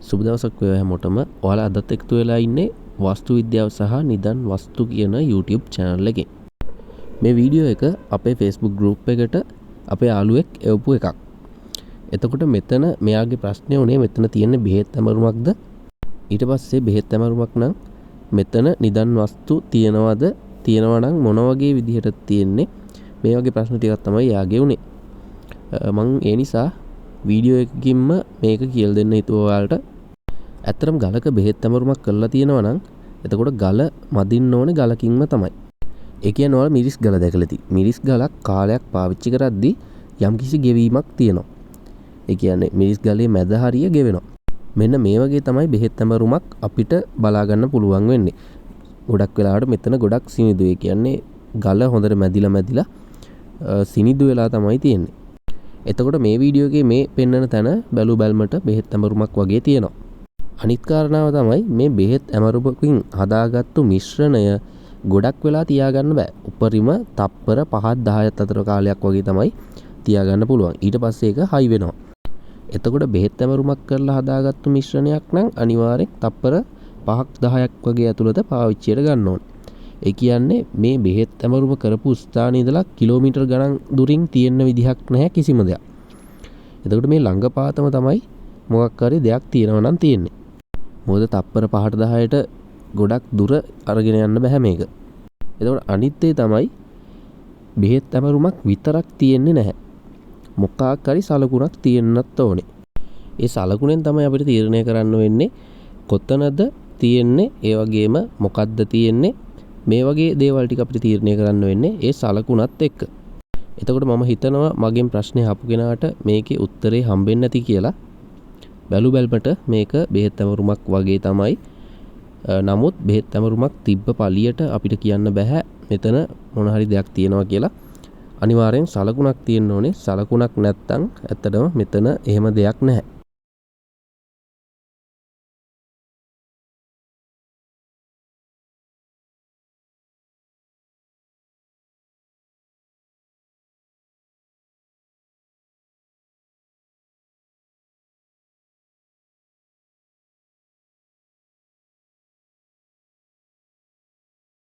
සුබ දවසක් වේවා හැමෝටම. ඔයාලා අදත් එක්තු වෙලා ඉන්නේ වස්තු විද්‍යාව සහ නිදන් වස්තු කියන YouTube channel එකේ. මේ වීඩියෝ එක අපේ Facebook group එකට අපේ යාළුවෙක් එවපු එකක්. එතකොට මෙතන මෙයාගේ ප්‍රශ්නේ උනේ මෙතන තියෙන බෙහෙත් ඇමරුමක්ද? ඊට පස්සේ බෙහෙත් ඇමරුමක් නම් මෙතන නිදන් වස්තු තියනවද? තියනවා නම් මොන වගේ විදිහට තියෙන්නේ? මේ වගේ ප්‍රශ්න ටිකක් තමයි යාගේ උනේ. මම ඒ නිසා වීඩියෝ එකකින්ම මේක කියලා දෙන්න හිතුවා ඔයාලට. ඇත්තටම ගලක බෙහෙත් ඇමරුමක් කරලා තියෙනවා නම් එතකොට ගල මදින්න ඕනේ ගලකින්ම තමයි. ඒ කියන්නේ ඔයාලා මිරිස් ගල දැකලා ඇති. මිරිස් ගලක් කාලයක් පාවිච්චි කරද්දී යම්කිසි ගෙවීමක් තියෙනවා. ඒ කියන්නේ මිරිස් ගලේ මැද හරිය ගෙවෙනවා. මෙන්න මේ වගේ තමයි බෙහෙත් ඇමරුමක් අපිට බලා ගන්න පුළුවන් වෙන්නේ. ගොඩක් වෙලාවට මෙතන ගොඩක් සිනිදු. ඒ කියන්නේ ගල හොඳට මැදිලා සිනිදු වෙලා තමයි තියෙන්නේ. එතකොට මේ වීඩියෝ එකේ මේ පෙන්වන තැන බැලු බැලමට බෙහෙත් ඇමරුමක් වගේ තියෙනවා. අනිත් කාරණාව තමයි මේ බෙහෙත් ඇමරුමකින් හදාගත්තු මිශ්‍රණය ගොඩක් වෙලා තියාගන්න බෑ. උපරිම තප්පර 5-10ක් අතර කාලයක් වගේ තමයි තියාගන්න පුළුවන්. ඊට පස්සේ ඒක හයි වෙනවා. එතකොට බෙහෙත් ඇමරුමක් කරලා හදාගත්තු මිශ්‍රණයක් නම් අනිවාර්යෙන් තප්පර 5-10ක් වගේ ඇතුළත පාවිච්චියට ගන්න ඕනේ. ඒ කියන්නේ මේ බෙහෙත් ඇමරුම කරපු ස්ථානයේ ඉඳලා කිලෝමීටර් ගණන් දුරින් තියෙන විදිහක් නැහැ කිසිම දෙයක්. එතකොට මේ ළඟපාතම තමයි මොකක් හරි දෙයක් තියෙනවා නම් තියෙන්නේ. මොකද තප්පර 5-10ට ගොඩක් දුර අරගෙන යන්න බෑ මේක. එතකොට අනිත් ඒ තමයි බෙහෙත් ඇමරුමක් විතරක් තියෙන්නේ නැහැ. මොකක් හරි සලකුණක් තියෙන්නත් ඕනේ. ඒ සලකුණෙන් තමයි අපිට තීරණය කරන්න වෙන්නේ කොතනද තියෙන්නේ, ඒ වගේම මොකද්ද තියෙන්නේ. මේ වගේ දේවල් ටික අපිට තීරණය කරන්න වෙන්නේ ඒ සලකුණත් එක්ක. එතකොට මම හිතනවා මගෙන් ප්‍රශ්නේ අහපු කෙනාට මේකේ උත්තරේ හම්බෙන්නේ නැති කියලා. බැලු බැලමට මේක බෙහෙත් ඇමරුමක් වගේ තමයි. නමුත් බෙහෙත් ඇමරුමක් තිබ්බ පළියට අපිට කියන්න බෑ මෙතන මොන හරි දෙයක් තියෙනවා කියලා. අනිවාර්යෙන් සලකුණක් තියෙන්න ඕනේ. සලකුණක් නැත්තම් ඇත්තටම මෙතන එහෙම දෙයක් නැහැ.